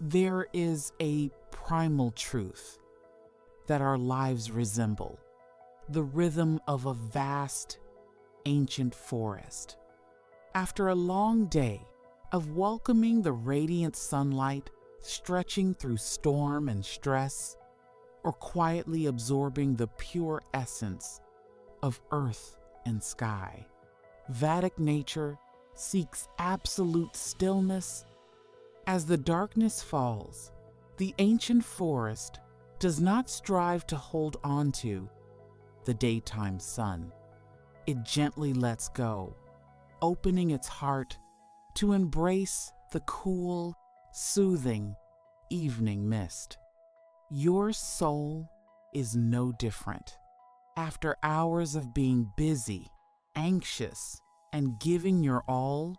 There is a primal truth that our lives resemble, the rhythm of a vast, ancient forest. After a long day of welcoming the radiant sunlight stretching through storm and stress, or quietly absorbing the pure essence of earth and sky, Vedic nature seeks absolute stillness. As the darkness falls, the ancient forest does not strive to hold on to the daytime sun. It gently lets go, opening its heart to embrace the cool, soothing evening mist. Your soul is no different. After hours of being busy, anxious, and giving your all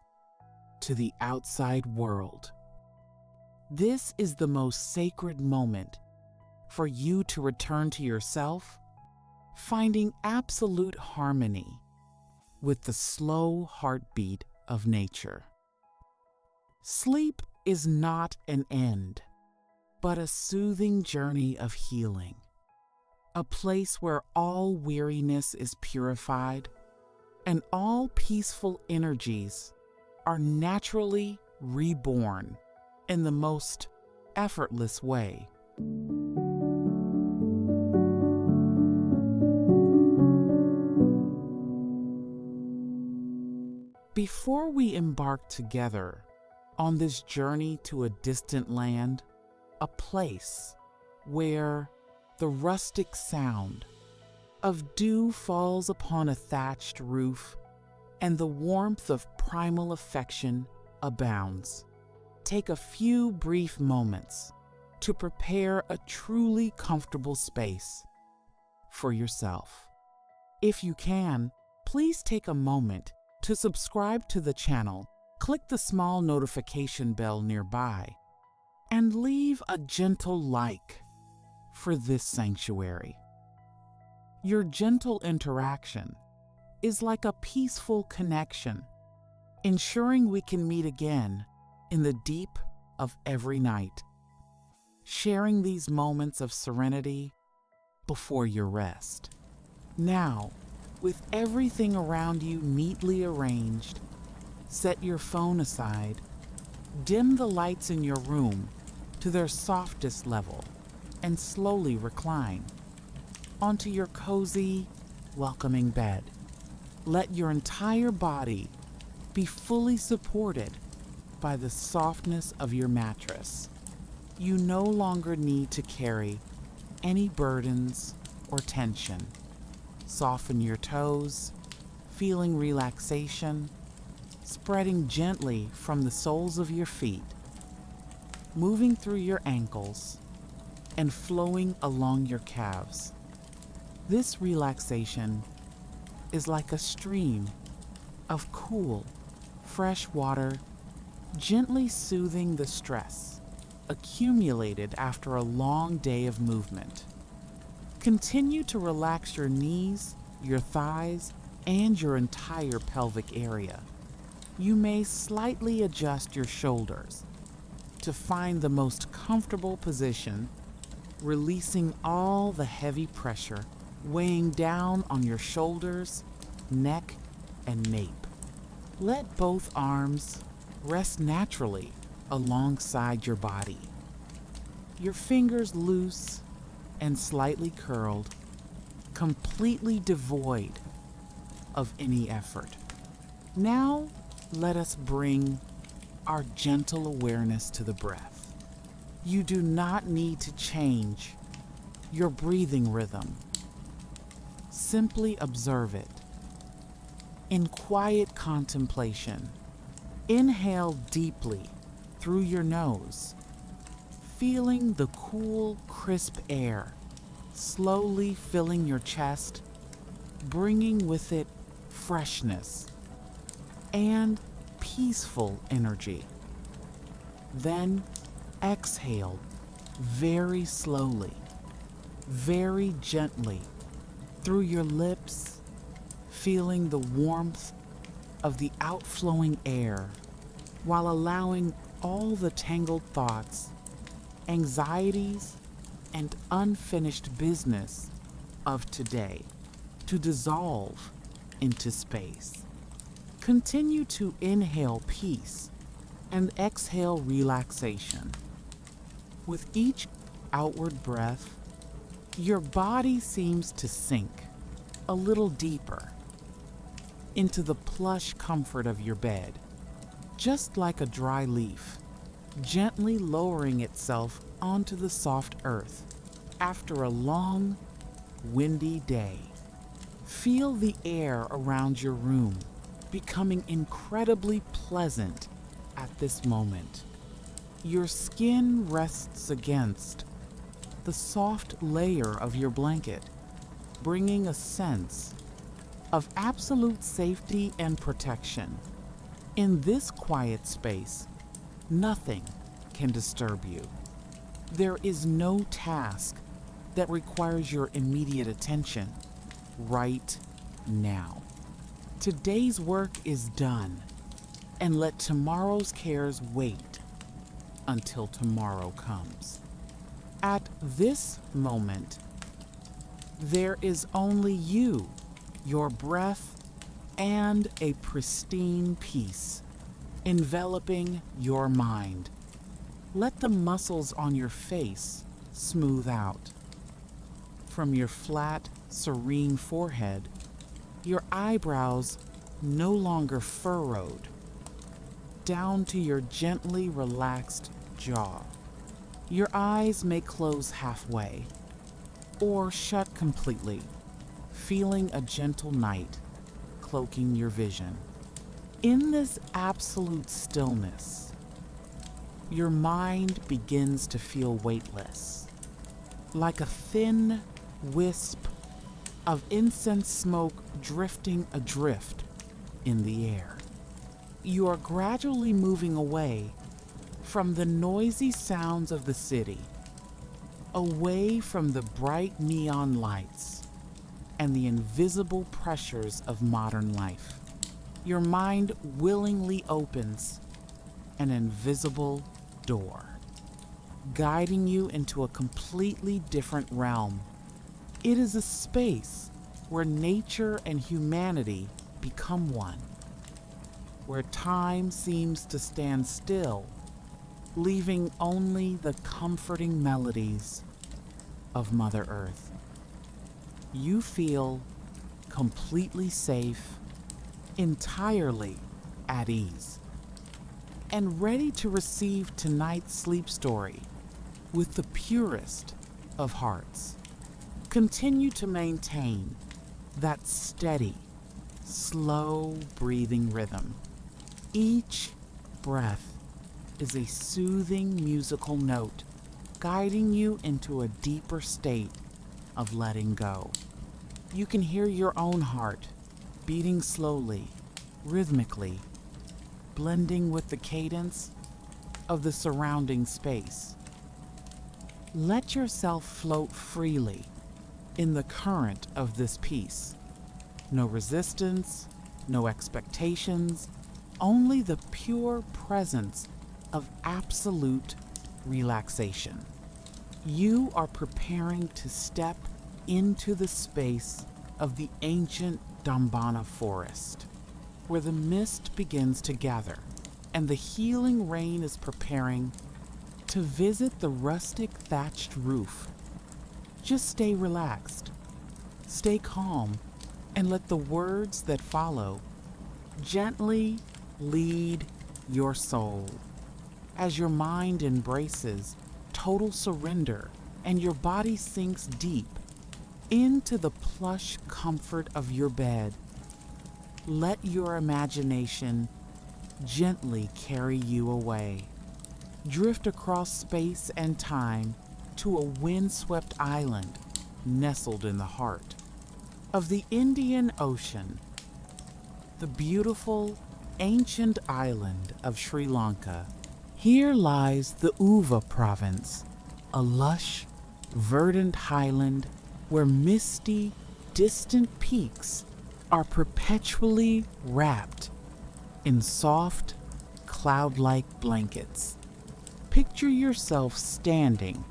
to the outside world, this is the most sacred moment for you to return to yourself, finding absolute harmony with the slow heartbeat of nature. Sleep is not an end, but a soothing journey of healing, a place where all weariness is purified and all peaceful energies are naturally reborn in the most effortless way. Before we embark together on this journey to a distant land, a place where the rustic sound of dew falls upon a thatched roof and the warmth of primal affection abounds, take a few brief moments to prepare a truly comfortable space for yourself. If you can, please take a moment to subscribe to the channel, click the small notification bell nearby, and leave a gentle like for this sanctuary. Your gentle interaction is like a peaceful connection, ensuring we can meet again in the deep of every night, sharing these moments of serenity before your rest. Now, with everything around you neatly arranged, set your phone aside, dim the lights in your room to their softest level, and slowly recline onto your cozy, welcoming bed. Let your entire body be fully supported by the softness of your mattress. You no longer need to carry any burdens or tension. Soften your toes, feeling relaxation spreading gently from the soles of your feet, moving through your ankles and flowing along your calves. This relaxation is like a stream of cool, fresh water, gently soothing the stress accumulated after a long day of movement. Continue to relax your knees, your thighs, and your entire pelvic area. You may slightly adjust your shoulders to find the most comfortable position, releasing all the heavy pressure weighing down on your shoulders, neck, and nape. Let both arms rest naturally alongside your body, your fingers loose and slightly curled, completely devoid of any effort. Now, let us bring our gentle awareness to the breath. You do not need to change your breathing rhythm. Simply observe it. In quiet contemplation, inhale deeply through your nose, feeling the cool, crisp air slowly filling your chest, bringing with it freshness and peaceful energy. Then exhale very slowly, very gently through your lips, feeling the warmth of the outflowing air while allowing all the tangled thoughts anxieties, and unfinished business of today to dissolve into space. Continue to inhale peace and exhale relaxation. With each outward breath, your body seems to sink a little deeper into the plush comfort of your bed, just like a dry leaf, gently lowering itself onto the soft earth after a long, windy day. Feel the air around your room becoming incredibly pleasant at this moment. Your skin rests against the soft layer of your blanket, bringing a sense of absolute safety and protection. In this quiet space, nothing can disturb you. There is no task that requires your immediate attention right now. Today's work is done, and let tomorrow's cares wait until tomorrow comes. At this moment, there is only you, your breath, and a pristine peace enveloping your mind. Let the muscles on your face smooth out. From your flat, serene forehead, your eyebrows no longer furrowed, down to your gently relaxed jaw. Your eyes may close halfway or shut completely, feeling a gentle night cloaking your vision. In this absolute stillness, your mind begins to feel weightless, like a thin wisp of incense smoke drifting adrift in the air. You are gradually moving away from the noisy sounds of the city, away from the bright neon lights and the invisible pressures of modern life. Your mind willingly opens an invisible door, guiding you into a completely different realm. It is a space where nature and humanity become one, where time seems to stand still, leaving only the comforting melodies of Mother Earth. You feel completely safe, entirely at ease, and ready to receive tonight's sleep story with the purest of hearts. Continue to maintain that steady, slow breathing rhythm. Each breath is a soothing musical note, guiding you into a deeper state of letting go. You can hear your own heart beating slowly, rhythmically, blending with the cadence of the surrounding space. Let yourself float freely in the current of this piece. No resistance, no expectations, only the pure presence of absolute relaxation. You are preparing to step into the space of the ancient Dambana forest, where the mist begins to gather and the healing rain is preparing to visit the rustic thatched roof. Just stay relaxed, stay calm, and let the words that follow gently lead your soul as your mind embraces total surrender and your body sinks deep into the plush comfort of your bed. Let your imagination gently carry you away. Drift across space and time to a windswept island nestled in the heart of the Indian Ocean, the beautiful ancient island of Sri Lanka. Here lies the Uva province, a lush, verdant highland where misty, distant peaks are perpetually wrapped in soft, cloud-like blankets. Picture yourself standing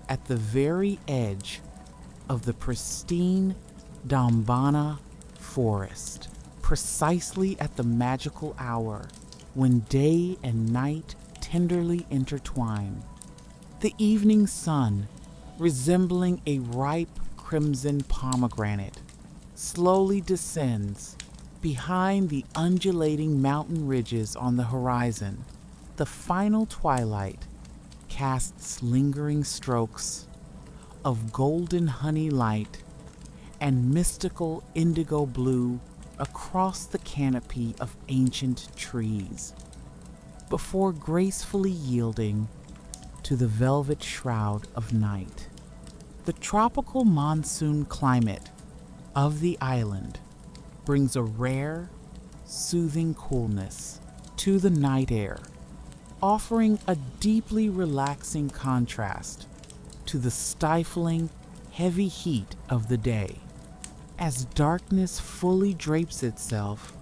at the very edge of the pristine Dambana forest, precisely at the magical hour when day and night tenderly intertwine. The evening sun, resembling a ripe crimson pomegranate, slowly descends behind the undulating mountain ridges on the horizon. The final twilight casts lingering strokes of golden honey light and mystical indigo blue across the canopy of ancient trees, before gracefully yielding to the velvet shroud of night. The tropical monsoon climate of the island brings a rare, soothing coolness to the night air, offering a deeply relaxing contrast to the stifling, heavy heat of the day. As darkness fully drapes itself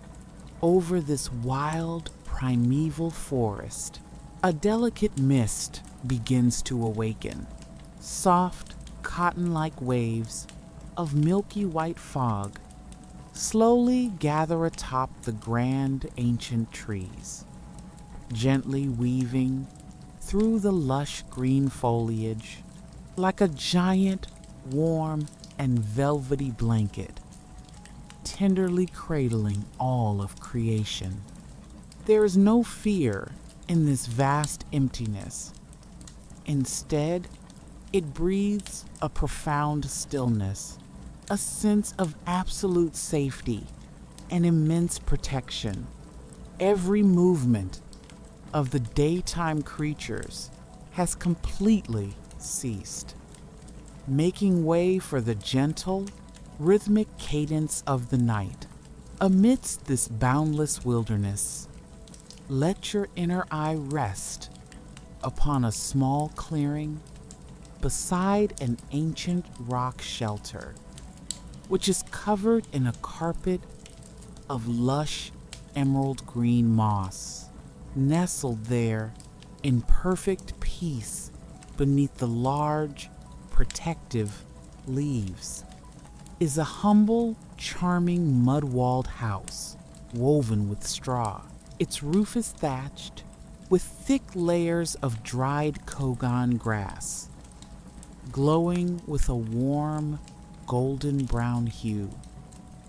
over this wild, primeval forest, a delicate mist begins to awaken. Soft, cotton-like waves of milky white fog slowly gather atop the grand ancient trees, gently weaving through the lush green foliage like a giant, warm, and velvety blanket, tenderly cradling all of creation. There is no fear in this vast emptiness. Instead, it breathes a profound stillness, a sense of absolute safety and immense protection. Every movement of the daytime creatures has completely ceased, making way for the gentle, rhythmic cadence of the night. Amidst this boundless wilderness, let your inner eye rest upon a small clearing beside an ancient rock shelter, which is covered in a carpet of lush emerald green moss. Nestled there in perfect peace beneath the large, protective leaves is a humble, charming mud-walled house woven with straw. Its roof is thatched with thick layers of dried kogan grass, glowing with a warm, golden brown hue.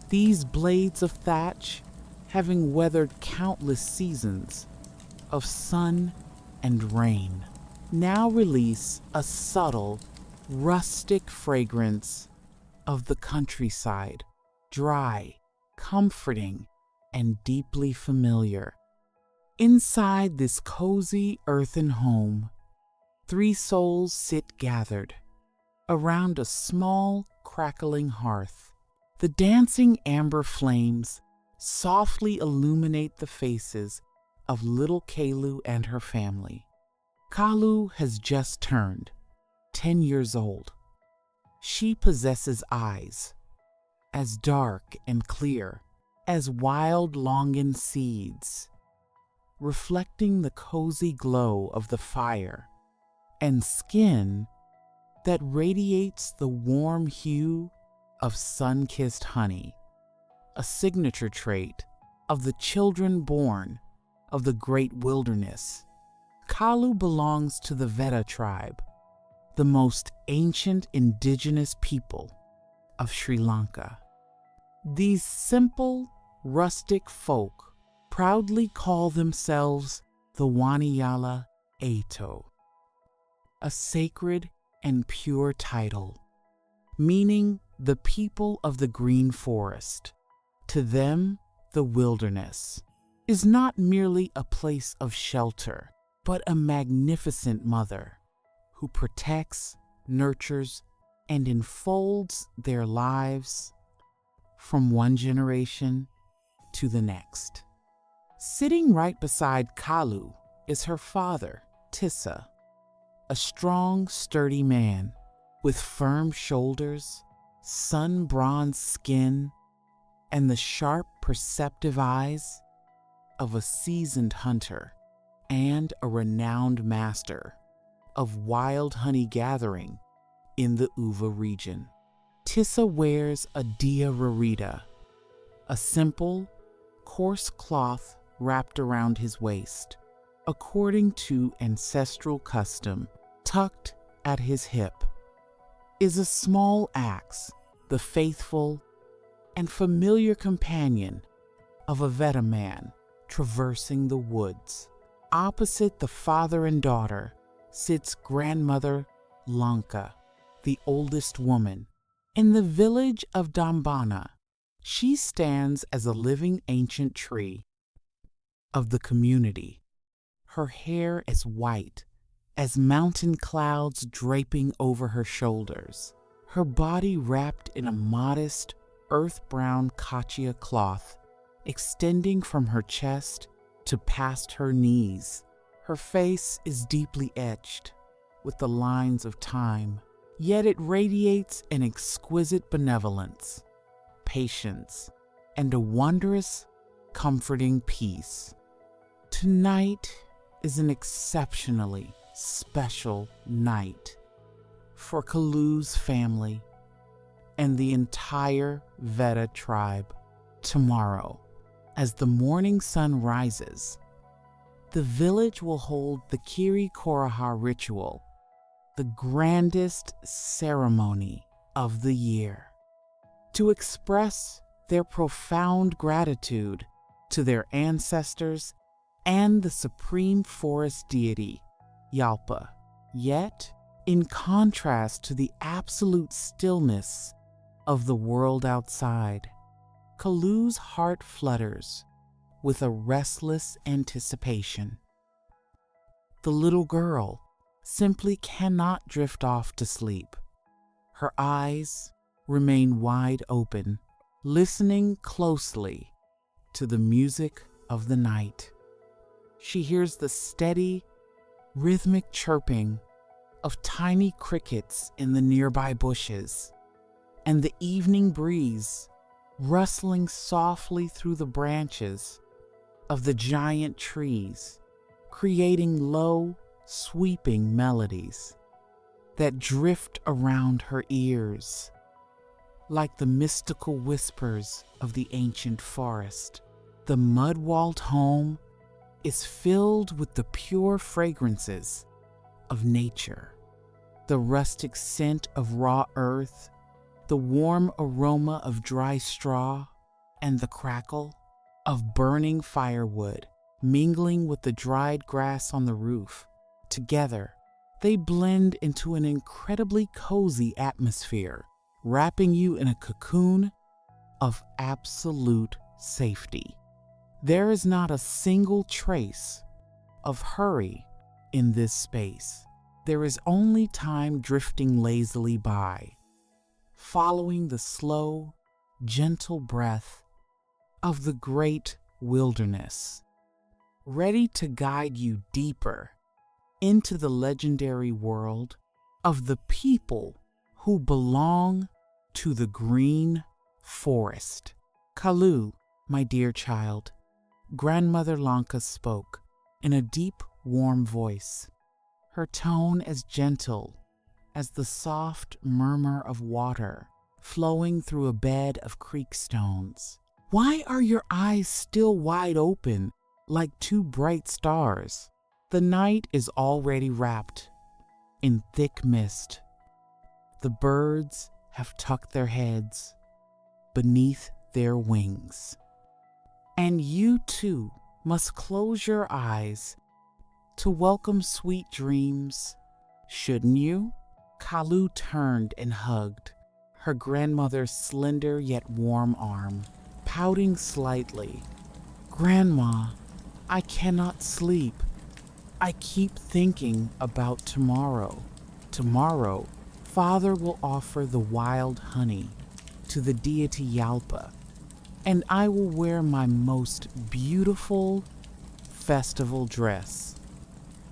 These blades of thatch, having weathered countless seasons of sun and rain, now release a subtle, rustic fragrance of the countryside, dry, comforting, and deeply familiar. Inside this cozy earthen home, three souls sit gathered around a small, crackling hearth. The dancing amber flames softly illuminate the faces of little Kalu and her family. Kalu has just turned 10 years old. She possesses eyes as dark and clear as wild longan seeds, reflecting the cozy glow of the fire, and skin that radiates the warm hue of sun-kissed honey, a signature trait of the children born of the great wilderness. Kalu belongs to the Veda tribe, the most ancient indigenous people of Sri Lanka. These simple, rustic folk proudly call themselves the Waniyala Ato, a sacred and pure title, meaning the people of the green forest. To them, the wilderness is not merely a place of shelter, but a magnificent mother who protects, nurtures, and enfolds their lives from one generation to the next. Sitting right beside Kalu is her father, Tissa, a strong, sturdy man with firm shoulders, sun-bronzed skin, and the sharp, perceptive eyes of a seasoned hunter. and a renowned master of wild honey gathering in the Uva region. Tissa wears a dia rarita, a simple, coarse cloth wrapped around his waist, according to ancestral custom. Tucked at his hip is a small axe, the faithful and familiar companion of a Veda man traversing the woods. Opposite the father and daughter sits grandmother Lanka, the oldest woman. In the village of Dambana, she stands as a living ancient tree of the community, her hair as white as mountain clouds draping over her shoulders, her body wrapped in a modest earth-brown kachia cloth extending from her chest to past her knees. Her face is deeply etched with the lines of time, yet it radiates an exquisite benevolence, patience, and a wondrous, comforting peace. Tonight is an exceptionally special night for Kalu's family and the entire Veda tribe. Tomorrow, as the morning sun rises, the village will hold the Kiri Koraha ritual, the grandest ceremony of the year, to express their profound gratitude to their ancestors and the supreme forest deity, Yalpa. Yet, in contrast to the absolute stillness of the world outside, Kalu's heart flutters with a restless anticipation. The little girl simply cannot drift off to sleep. Her eyes remain wide open, listening closely to the music of the night. She hears the steady, rhythmic chirping of tiny crickets in the nearby bushes, and the evening breeze rustling softly through the branches of the giant trees, creating low, sweeping melodies that drift around her ears like the mystical whispers of the ancient forest. The mud-walled home is filled with the pure fragrances of nature, the rustic scent of raw earth, the warm aroma of dry straw, and the crackle of burning firewood mingling with the dried grass on the roof. Together, they blend into an incredibly cozy atmosphere, wrapping you in a cocoon of absolute safety. There is not a single trace of hurry in this space. There is only time drifting lazily by, following the slow, gentle breath of the great wilderness, ready to guide you deeper into the legendary world of the people who belong to the green forest. Kalu, my dear child, Grandmother Lanka spoke in a deep, warm voice, her tone as gentle as the soft murmur of water flowing through a bed of creek stones. Why are your eyes still wide open like two bright stars? The night is already wrapped in thick mist. The birds have tucked their heads beneath their wings. And you too must close your eyes to welcome sweet dreams, shouldn't you? Kalu turned and hugged her grandmother's slender yet warm arm, pouting slightly. Grandma, I cannot sleep. I keep thinking about tomorrow. Tomorrow, Father will offer the wild honey to the deity Yalpa, and I will wear my most beautiful festival dress.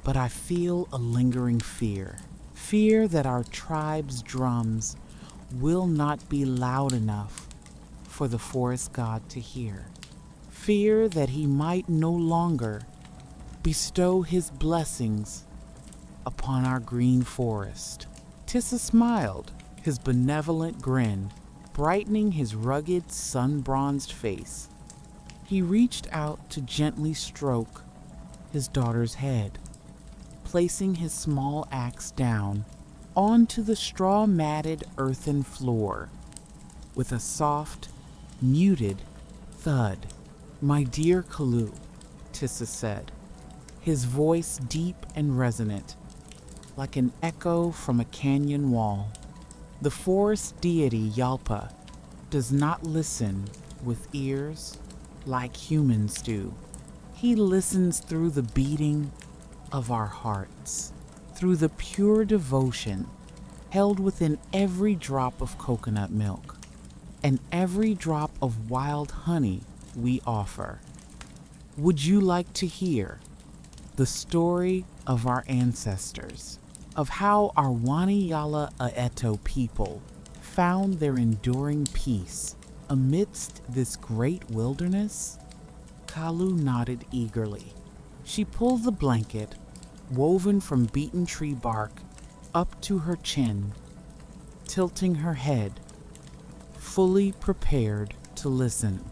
But I feel a lingering fear that our tribe's drums will not be loud enough for the forest god to hear. Fear that he might no longer bestow his blessings upon our green forest. Tissa smiled, his benevolent grin brightening his rugged, sun-bronzed face. He reached out to gently stroke his daughter's head, placing his small axe down onto the straw-matted earthen floor with a soft, muted thud. "My dear Kalu," Tissa said, his voice deep and resonant, like an echo from a canyon wall. "The forest deity Yalpa does not listen with ears like humans do. He listens through the beating of our hearts, through the pure devotion held within every drop of coconut milk and every drop of wild honey we offer. Would you like to hear the story of our ancestors, of how our Waniyala Aeto people found their enduring peace amidst this great wilderness?" Kalu nodded eagerly. She pulled the blanket, woven from beaten tree bark, up to her chin, tilting her head, fully prepared to listen.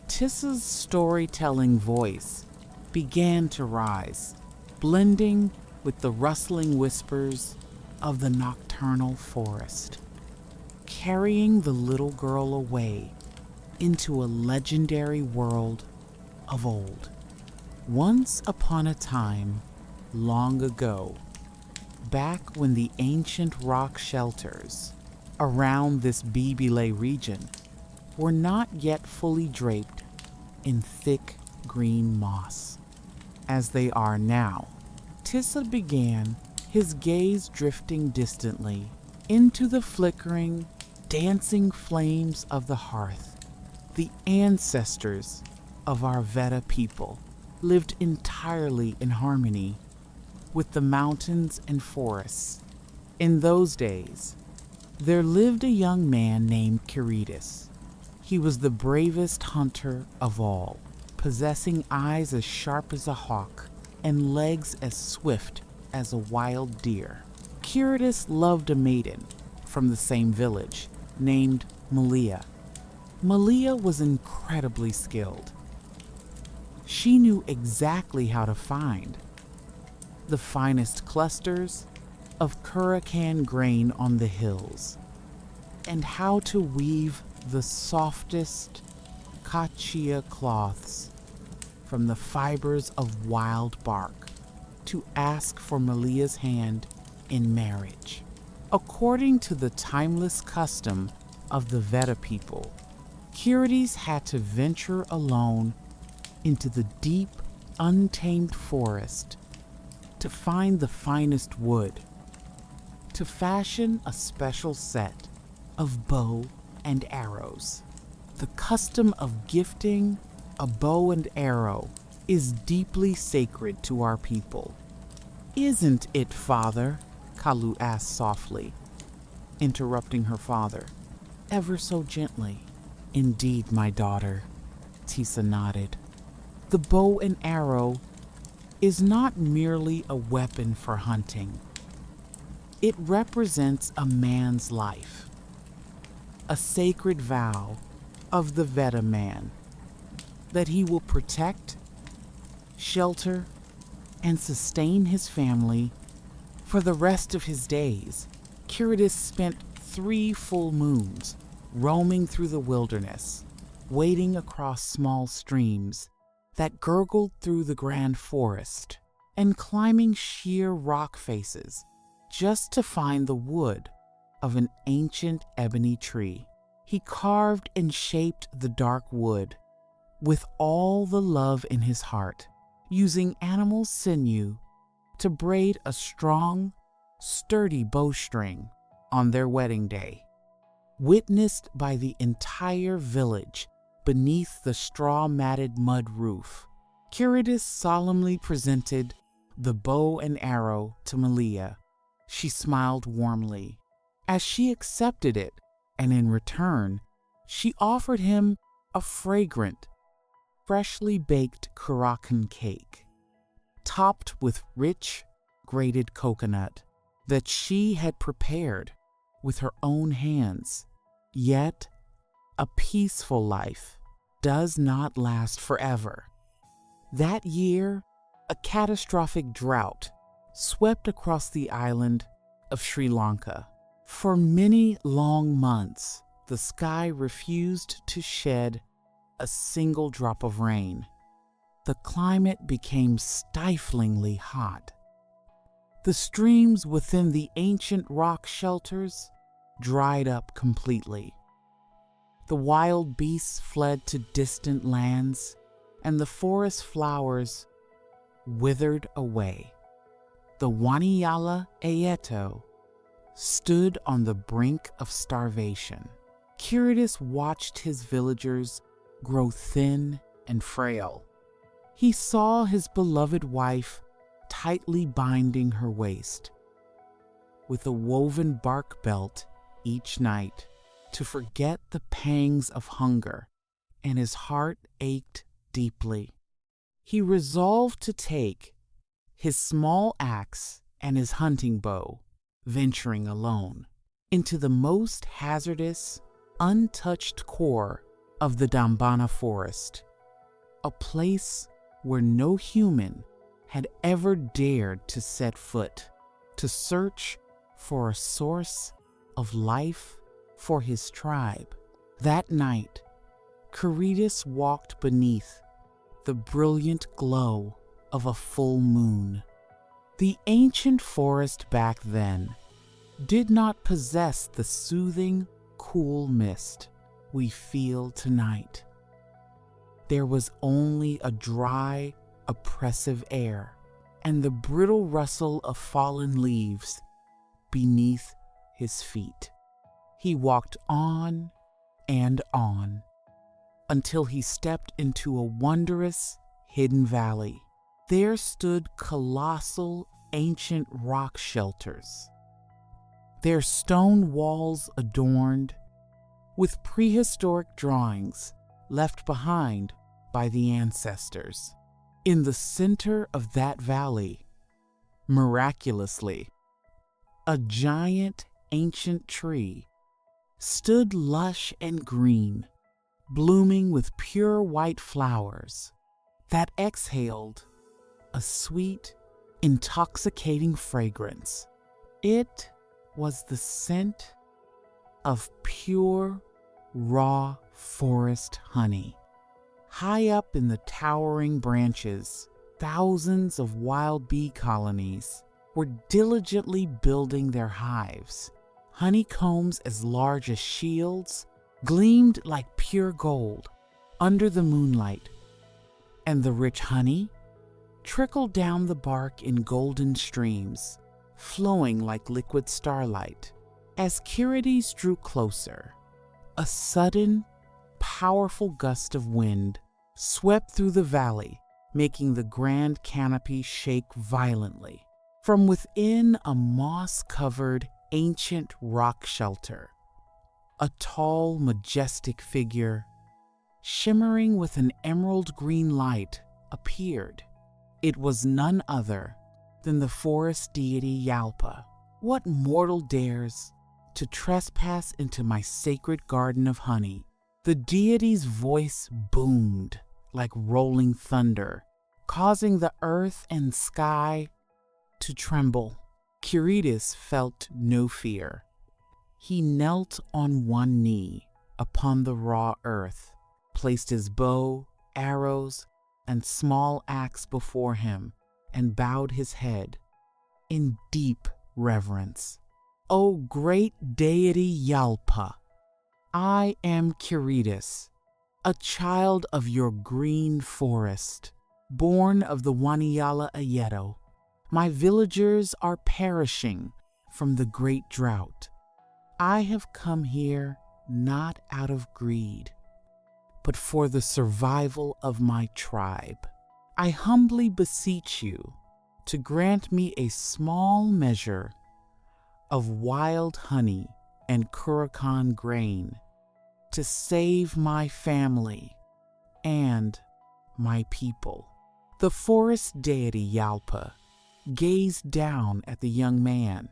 Tissa's storytelling voice began to rise, blending with the rustling whispers of the nocturnal forest, carrying the little girl away into a legendary world of old. Once upon a time, long ago, back when the ancient rock shelters around this Bibile region were not yet fully draped in thick green moss, as they are now, Tissa began, his gaze drifting distantly into the flickering, dancing flames of the hearth. The ancestors of our Veda people lived entirely in harmony with the mountains and forests. In those days, there lived a young man named Kiridis. He was the bravest hunter of all, possessing eyes as sharp as a hawk and legs as swift as a wild deer. Kiridis loved a maiden from the same village named Malia. Malia was incredibly skilled. She knew exactly how to find the finest clusters of Curacan grain on the hills and how to weave the softest kachia cloths from the fibers of wild bark to ask for Malia's hand in marriage. According to the timeless custom of the Veda people, Kiridis had to venture alone into the deep, untamed forest to find the finest wood, to fashion a special set of bow and arrows. The custom of gifting a bow and arrow is deeply sacred to our people. "Isn't it, father?" Kalu asked softly, interrupting her father, ever so gently. "Indeed, my daughter," Tissa nodded. "The bow and arrow is not merely a weapon for hunting. It represents a man's life, a sacred vow of the Veda man that he will protect, shelter, and sustain his family for the rest of his days." Kiridis spent 3 full moons roaming through the wilderness, wading across small streams that gurgled through the grand forest, and climbing sheer rock faces just to find the wood of an ancient ebony tree. He carved and shaped the dark wood with all the love in his heart, using animal sinew to braid a strong, sturdy bowstring on their wedding day. Witnessed by the entire village beneath the straw-matted mud roof, Kiridis solemnly presented the bow and arrow to Malia. She smiled warmly as she accepted it, and in return, she offered him a fragrant, freshly baked Curacan cake. topped with rich, grated coconut that she had prepared with her own hands. Yet, a peaceful life does not last forever. That year, a catastrophic drought swept across the island of Sri Lanka. For many long months, the sky refused to shed a single drop of rain. The climate became stiflingly hot. The streams within the ancient rock shelters dried up completely. The wild beasts fled to distant lands, and the forest flowers withered away. The Waniyala Ayeto stood on the brink of starvation. Curious watched his villagers grow thin and frail. He saw his beloved wife tightly binding her waist with a woven bark belt each night to forget the pangs of hunger, and his heart ached deeply. He resolved to take his small axe and his hunting bow, venturing alone into the most hazardous, untouched core of the Dambana forest, a place where no human had ever dared to set foot, to search for a source of life for his tribe. That night, Caritas walked beneath the brilliant glow of a full moon. The ancient forest back then did not possess the soothing, cool mist we feel tonight. There was only a dry, oppressive air and the brittle rustle of fallen leaves beneath his feet. He walked on and on until he stepped into a wondrous, hidden valley. There stood colossal, ancient rock shelters, their stone walls adorned with prehistoric drawings left behind by the ancestors. In the center of that valley, miraculously, a giant ancient tree stood lush and green, blooming with pure white flowers that exhaled a sweet, intoxicating fragrance. It was the scent of pure, raw forest honey. High up in the towering branches, thousands of wild bee colonies were diligently building their hives. Honeycombs as large as shields gleamed like pure gold under the moonlight, and the rich honey trickled down the bark in golden streams, flowing like liquid starlight. As Caritas drew closer, a sudden, powerful gust of wind swept through the valley, making the grand canopy shake violently. From within a moss-covered, ancient rock shelter, a tall, majestic figure, shimmering with an emerald green light, appeared. It was none other than the forest deity Yalpa. What mortal dares to trespass into my sacred garden of honey? The deity's voice boomed like rolling thunder, causing the earth and sky to tremble. Caritas felt no fear. He knelt on one knee upon the raw earth, placed his bow, arrows, and small axe before him, and bowed his head in deep reverence. O great deity Yalpa, I am Caritas, a child of your green forest, born of the Waniyala Ayeto. My villagers are perishing from the great drought. I have come here not out of greed, but for the survival of my tribe. I humbly beseech you to grant me a small measure of wild honey and Curacan grain to save my family and my people. The forest deity Yalpa gazed down at the young man,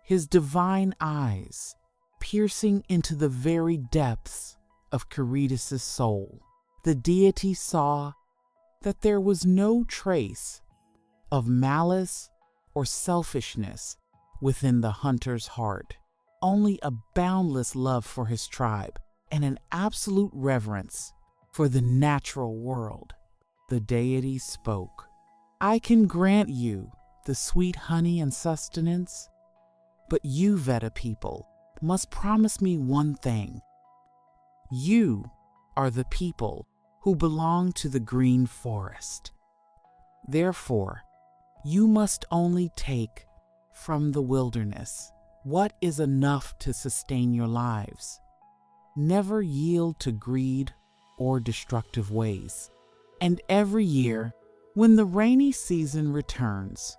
his divine eyes piercing into the very depths of Kiridis' soul. The deity saw that there was no trace of malice or selfishness within the hunter's heart, only a boundless love for his tribe and an absolute reverence for the natural world. The deity spoke. I can grant you the sweet honey and sustenance, but you, Veda people, must promise me one thing. You are the people who belong to the green forest. Therefore, you must only take from the wilderness what is enough to sustain your lives. Never yield to greed or destructive ways. And every year, when the rainy season returns,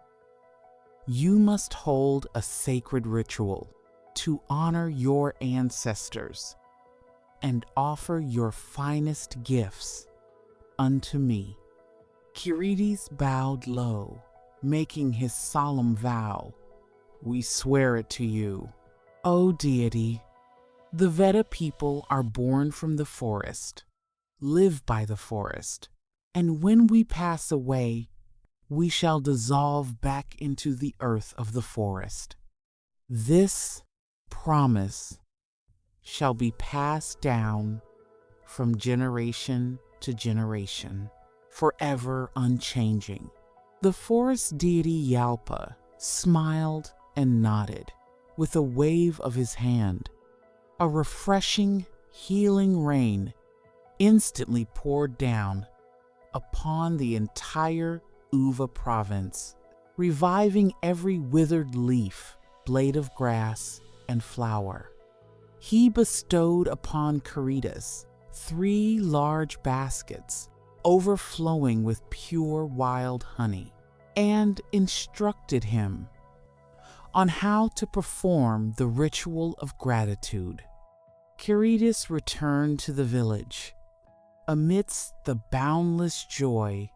you must hold a sacred ritual to honor your ancestors and offer your finest gifts unto me. Kiridis bowed low, making his solemn vow. We swear it to you, O deity. The Veda people are born from the forest, live by the forest, and when we pass away, we shall dissolve back into the earth of the forest. This promise shall be passed down from generation to generation, forever unchanging. The forest deity Yalpa smiled and nodded with a wave of his hand. A refreshing, healing rain instantly poured down upon the entire Uva province, reviving every withered leaf, blade of grass, and flower. He bestowed upon Kiridis 3 large baskets overflowing with pure wild honey, and instructed him on how to perform the ritual of gratitude. Kiridis returned to the village amidst the boundless joy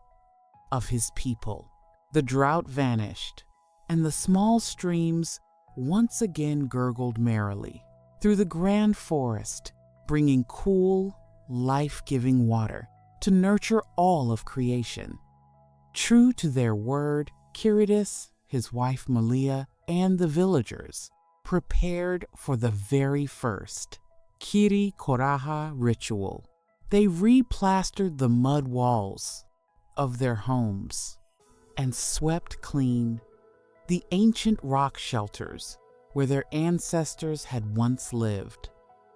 of his people. The drought vanished, and the small streams once again gurgled merrily through the grand forest, bringing cool, life-giving water to nurture all of creation. True to their word, Kiridis, his wife Malia, and the villagers prepared for the very first Kiri Koraha ritual. They replastered the mud walls of their homes and swept clean the ancient rock shelters where their ancestors had once lived.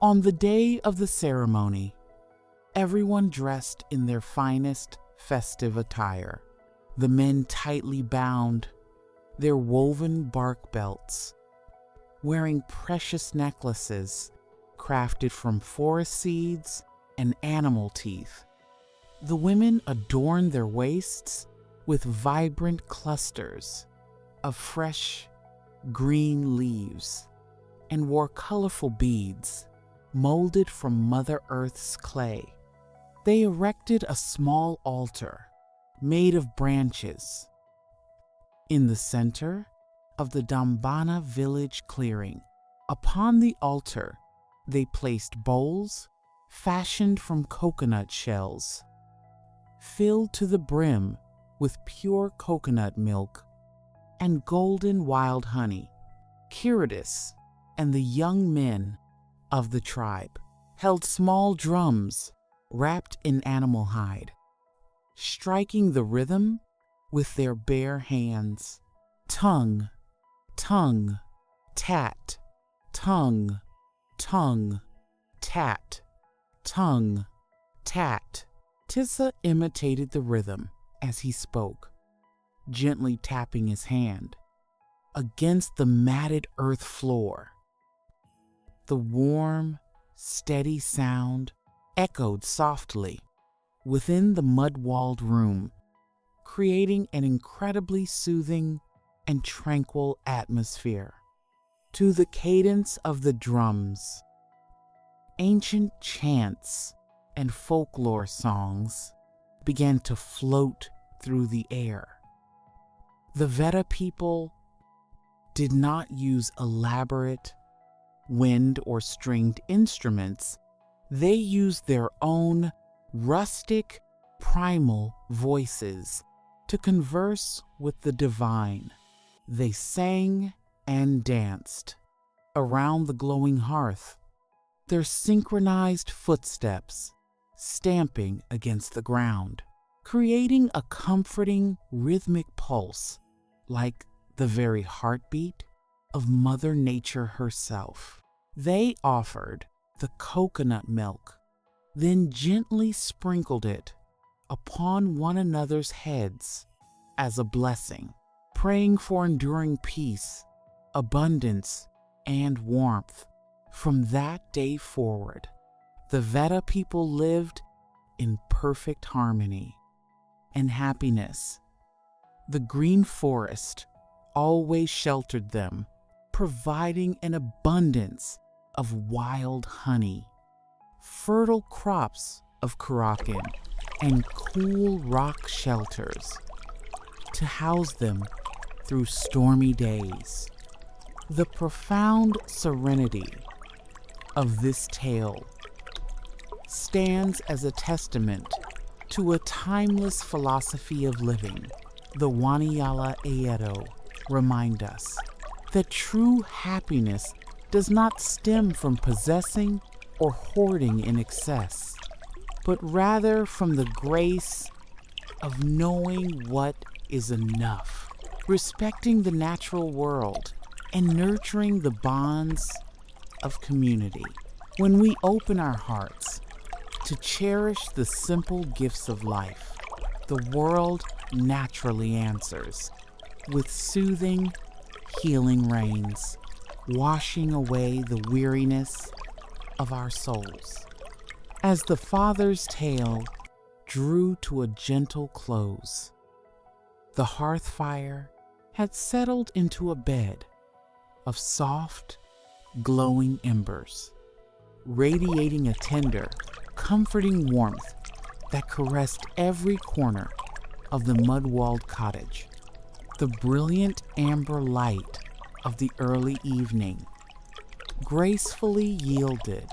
On the day of the ceremony, everyone dressed in their finest festive attire. The men tightly bound their woven bark belts, wearing precious necklaces crafted from forest seeds and animal teeth. The women adorned their waists with vibrant clusters of fresh green leaves and wore colorful beads molded from Mother Earth's clay. They erected a small altar made of branches in the center of the Dambana village clearing. Upon the altar, they placed bowls fashioned from coconut shells, filled to the brim with pure coconut milk and golden wild honey. Kiridis and the young men of the tribe held small drums wrapped in animal hide, striking the rhythm with their bare hands. Tongue, tongue, tat, tongue, tongue, tat, tongue, tat. Tissa imitated the rhythm as he spoke, gently tapping his hand against the matted earth floor. The warm, steady sound echoed softly within the mud-walled room, creating an incredibly soothing and tranquil atmosphere. To the cadence of the drums, ancient chants and folklore songs began to float through the air. The Veda people did not use elaborate wind or stringed instruments. They used their own rustic, primal voices to converse with the divine. They sang and danced around the glowing hearth, their synchronized footsteps stamping against the ground, creating a comforting rhythmic pulse like the very heartbeat of Mother Nature herself. They offered the coconut milk, then gently sprinkled it upon one another's heads as a blessing, praying for enduring peace, abundance, and warmth. From that day forward, the Veda people lived in perfect harmony and happiness. The green forest always sheltered them, providing an abundance of wild honey, fertile crops of karakan, and cool rock shelters to house them through stormy days. The profound serenity of this tale stands as a testament to a timeless philosophy of living. The Waniyala Eyedo remind us that true happiness does not stem from possessing or hoarding in excess, but rather from the grace of knowing what is enough, respecting the natural world, and nurturing the bonds of community. When we open our hearts to cherish the simple gifts of life, the world naturally answers with soothing, healing rains, washing away the weariness of our souls. As the father's tale drew to a gentle close, the hearth fire had settled into a bed of soft, glowing embers, radiating a tender, comforting warmth that caressed every corner of the mud-walled cottage. The brilliant amber light of the early evening gracefully yielded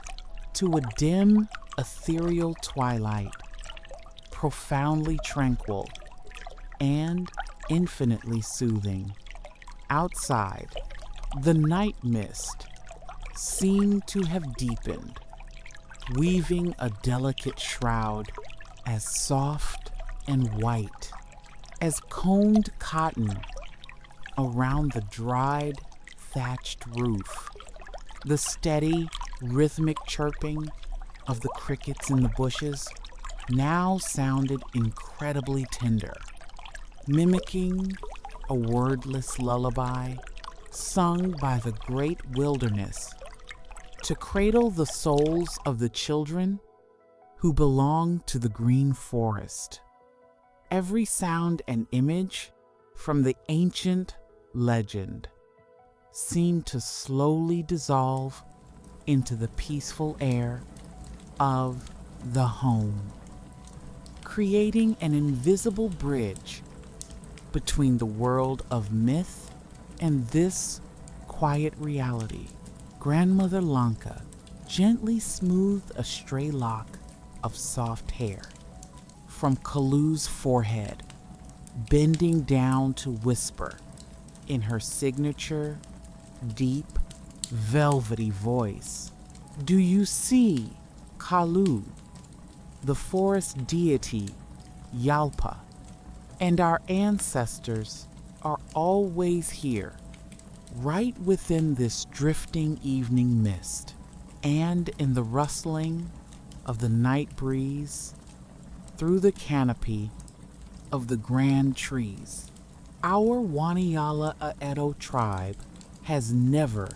to a dim, ethereal twilight, profoundly tranquil and infinitely soothing. Outside, the night mist seemed to have deepened, weaving a delicate shroud as soft and white as combed cotton around the dried, thatched roof. The steady, rhythmic chirping of the crickets in the bushes now sounded incredibly tender, mimicking a wordless lullaby sung by the great wilderness to cradle the souls of the children who belong to the green forest. Every sound and image from the ancient legend seemed to slowly dissolve into the peaceful air of the home, creating an invisible bridge between the world of myth and this quiet reality. Grandmother Lanka gently smoothed a stray lock of soft hair from Kalu's forehead, bending down to whisper in her signature, deep, velvety voice, "Do you see, Kalu, the forest deity Yalpa, and our ancestors are always here, right within this drifting evening mist, and in the rustling of the night breeze through the canopy of the grand trees. Our Waniyala Aedo tribe has never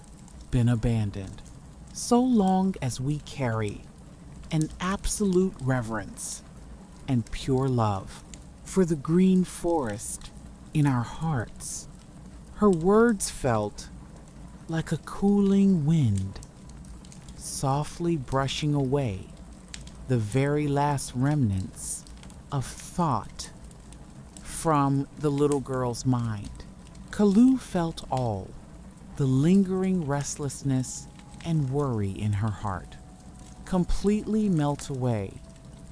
been abandoned, so long as we carry an absolute reverence and pure love for the green forest in our hearts." Her words felt like a cooling wind, softly brushing away the very last remnants of thought from the little girl's mind. Kalu felt all, the lingering restlessness and worry in her heart, completely melt away,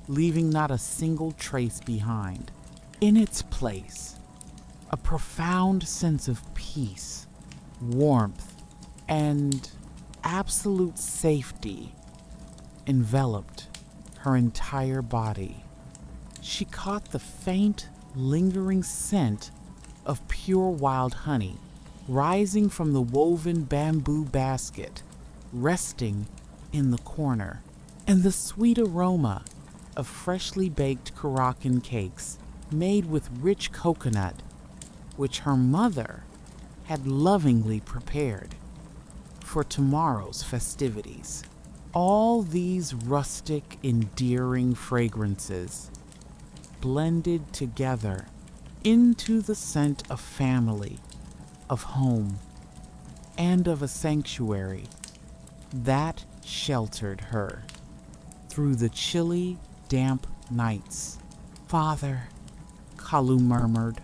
leaving not a single trace behind. In its place, a profound sense of peace, warmth, and absolute safety enveloped her entire body. She caught the faint, lingering scent of pure wild honey rising from the woven bamboo basket resting in the corner, and the sweet aroma of freshly baked Moroccan cakes made with rich coconut, which her mother had lovingly prepared for tomorrow's festivities. All these rustic, endearing fragrances blended together into the scent of family, of home, and of a sanctuary that sheltered her through the chilly, damp nights. "Father," Kalu murmured,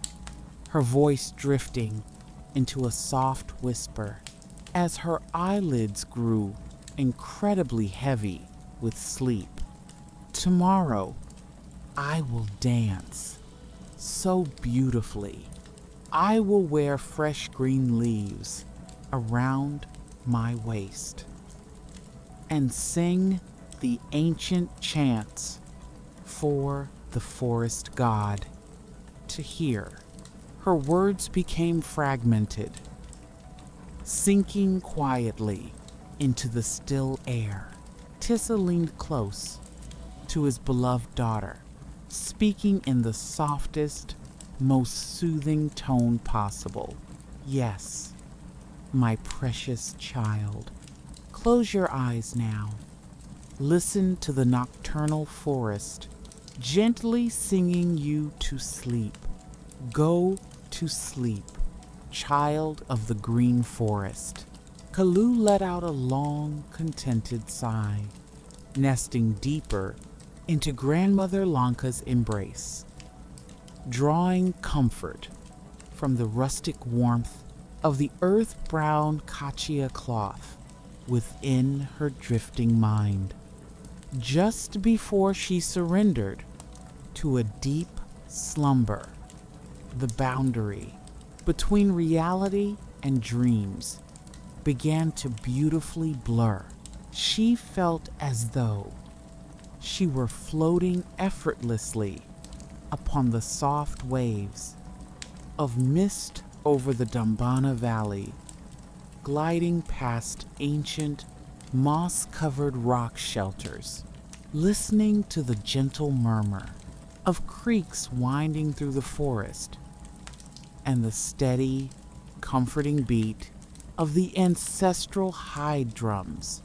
her voice drifting into a soft whisper as her eyelids grew incredibly heavy with sleep. "Tomorrow, I will dance so beautifully. I will wear fresh green leaves around my waist and sing the ancient chants for the forest god to hear." Her words became fragmented, sinking quietly into the still air. Tissa leaned close to his beloved daughter, speaking in the softest, most soothing tone possible. "Yes, my precious child, close your eyes now. Listen to the nocturnal forest gently singing you to sleep. Go to sleep, child of the green forest." Kalu let out a long, contented sigh, nesting deeper into Grandmother Lanka's embrace, drawing comfort from the rustic warmth of the earth-brown kachia cloth within her drifting mind. Just before she surrendered to a deep slumber, the boundary between reality and dreams began to beautifully blur. She felt as though she were floating effortlessly upon the soft waves of mist over the Dambana Valley, gliding past ancient, moss-covered rock shelters, listening to the gentle murmur of creeks winding through the forest, and the steady, comforting beat of the ancestral hide drums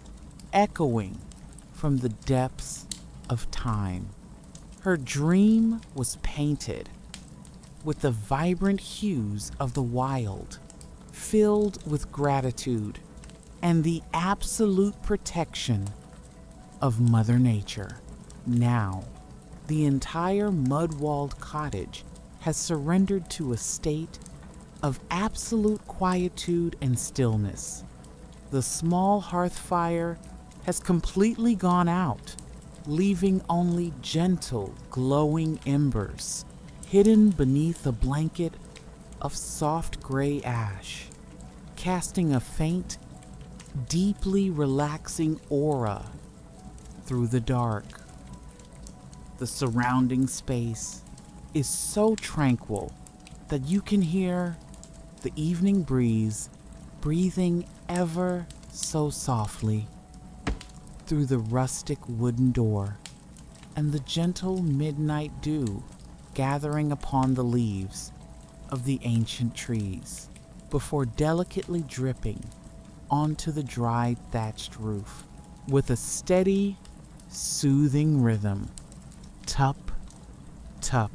echoing from the depths of time. Her dream was painted with the vibrant hues of the wild, filled with gratitude and the absolute protection of Mother Nature. Now, the entire mud-walled cottage has surrendered to a state of absolute quietude and stillness. The small hearth fire has completely gone out, leaving only gentle, glowing embers hidden beneath a blanket of soft gray ash, casting a faint, deeply relaxing aura through the dark. The surrounding space is so tranquil that you can hear the evening breeze breathing ever so softly through the rustic wooden door, and the gentle midnight dew gathering upon the leaves of the ancient trees before delicately dripping onto the dry thatched roof with a steady, soothing rhythm. Tup, tup.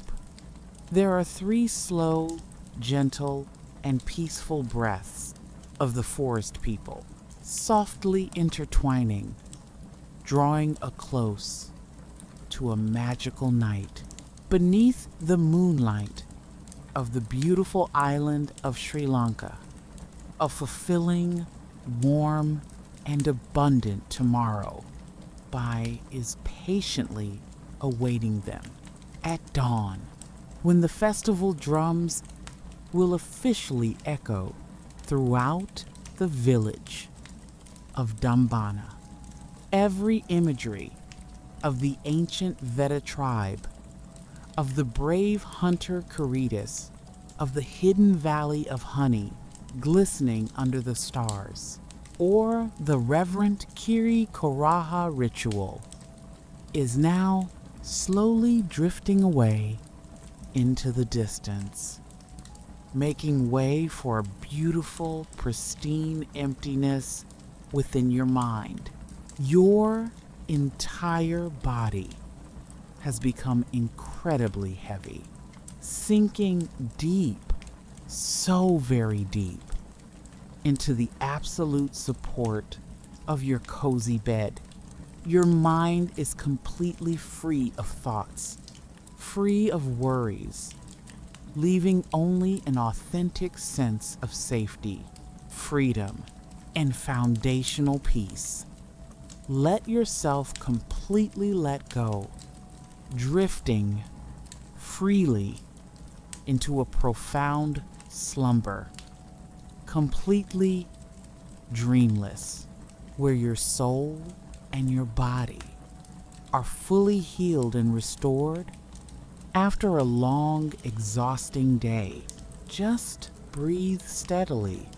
There are 3 slow, gentle, and peaceful breaths of the forest people, softly intertwining, drawing a close to a magical night beneath the moonlight of the beautiful island of Sri Lanka, a fulfilling, warm, and abundant tomorrow is patiently awaiting them. At dawn, when the festival drums will officially echo throughout the village of Dambana, every imagery of the ancient Veda tribe, of the brave hunter Caritas, of the hidden valley of honey glistening under the stars, or the reverent Kiri Koraha ritual, is now slowly drifting away into the distance, making way for a beautiful, pristine emptiness within your mind. Your entire body has become incredibly heavy, sinking deep, so very deep, into the absolute support of your cozy bed. Your mind is completely free of thoughts, free of worries, leaving only an authentic sense of safety, freedom, and foundational peace. Let yourself completely let go, drifting freely into a profound slumber, completely dreamless, where your soul and your body are fully healed and restored after a long, exhausting day. Just breathe steadily,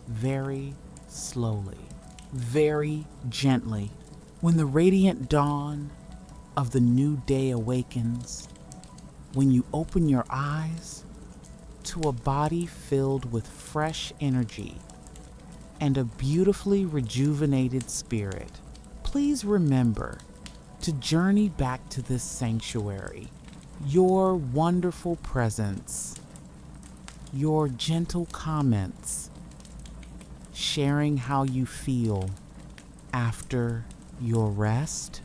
very slowly, very gently. When the radiant dawn of the new day awakens, when you open your eyes to a body filled with fresh energy and a beautifully rejuvenated spirit, please remember to journey back to this sanctuary. Your wonderful presence, your gentle comments, sharing how you feel after your rest,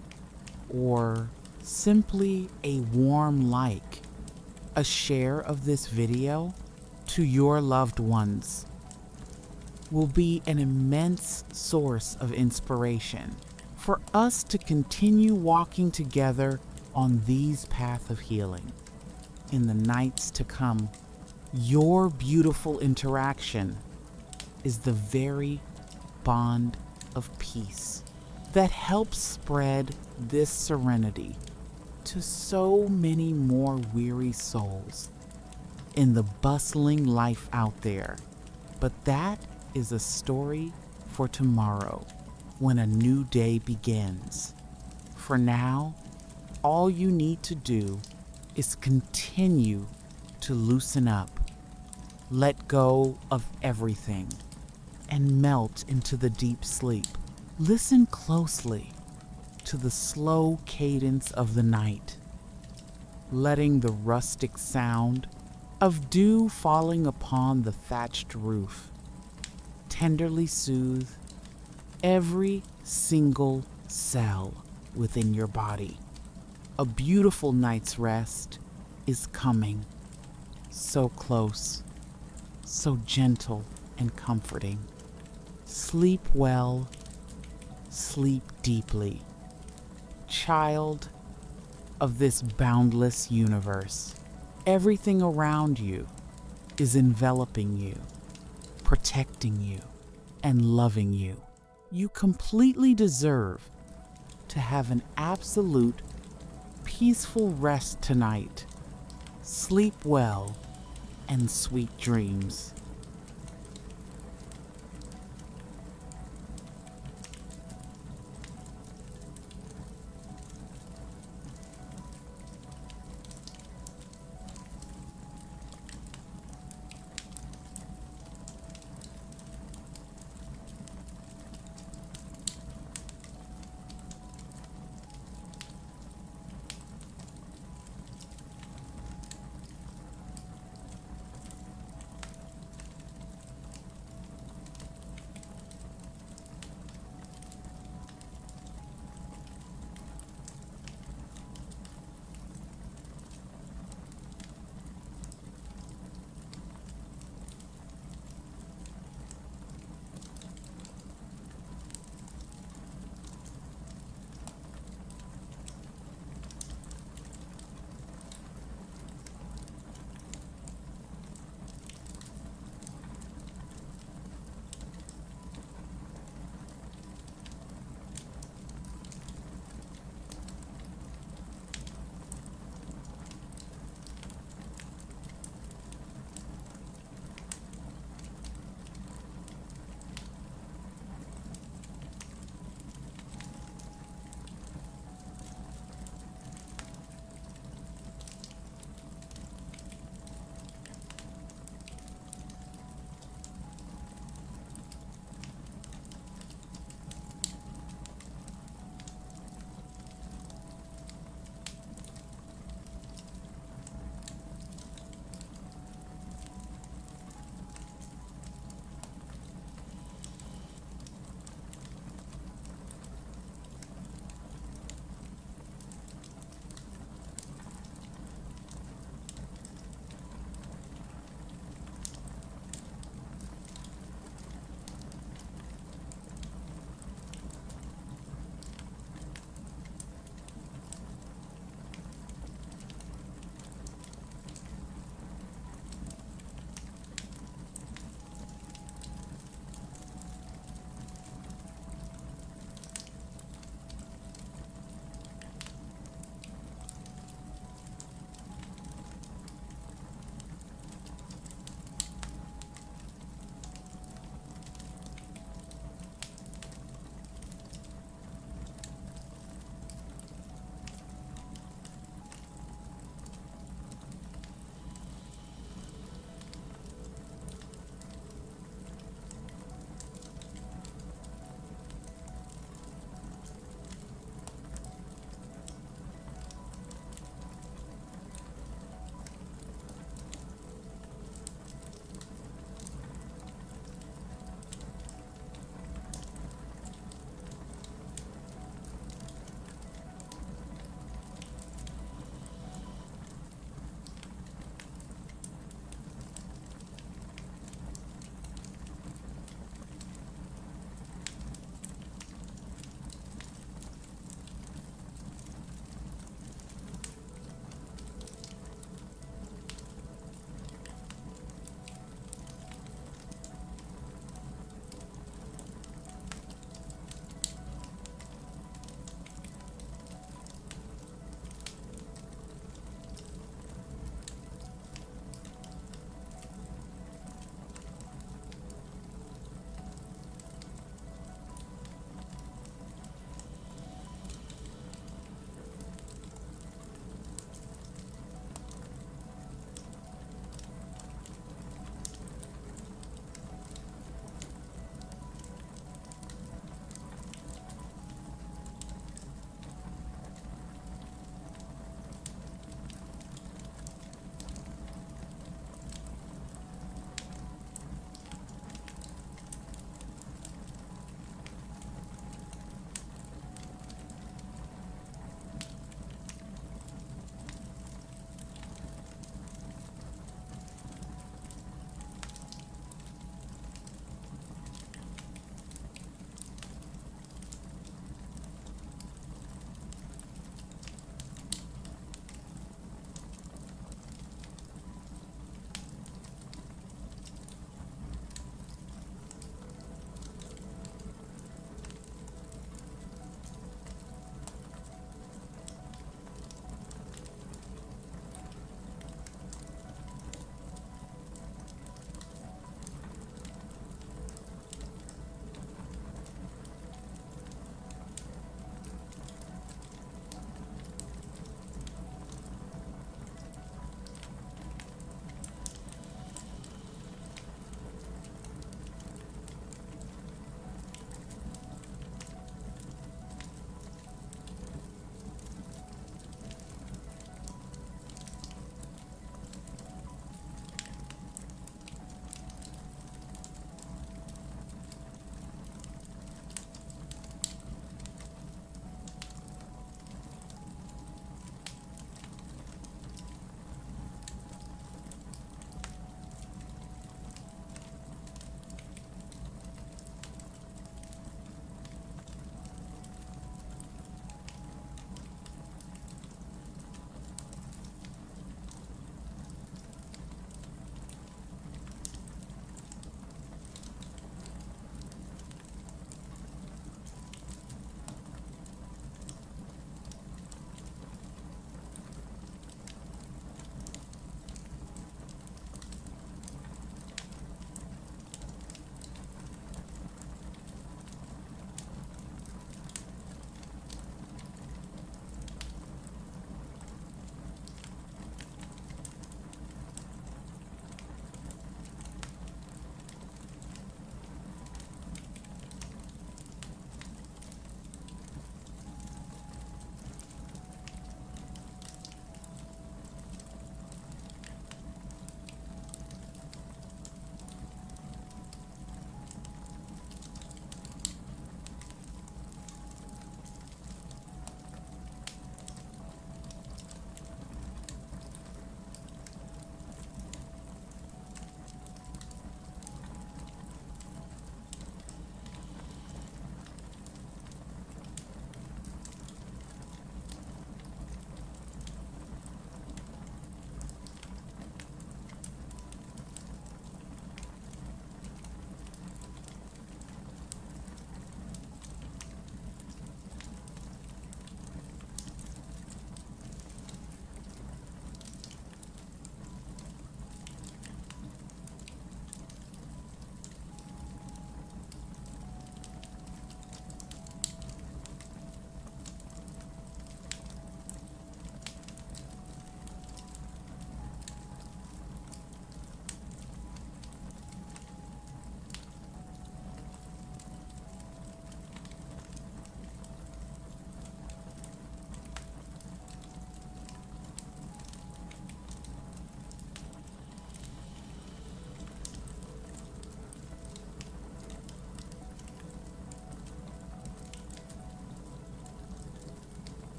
or simply a warm like, a share of this video to your loved ones will be an immense source of inspiration for us to continue walking together on these paths of healing in the nights to come. Your beautiful interaction is the very bond of peace that helps spread this serenity to so many more weary souls in the bustling life out there. But that is a story for tomorrow, when a new day begins. For now, all you need to do is continue to loosen up, let go of everything, and melt into the deep sleep. Listen closely to the slow cadence of the night, letting the rustic sound of dew falling upon the thatched roof tenderly soothe every single cell within your body. A beautiful night's rest is coming, so close, so gentle and comforting. Sleep well, sleep deeply, child of this boundless universe. Everything around you is enveloping you, protecting you, and loving you. You completely deserve to have an absolute peaceful rest tonight. Sleep well and sweet dreams.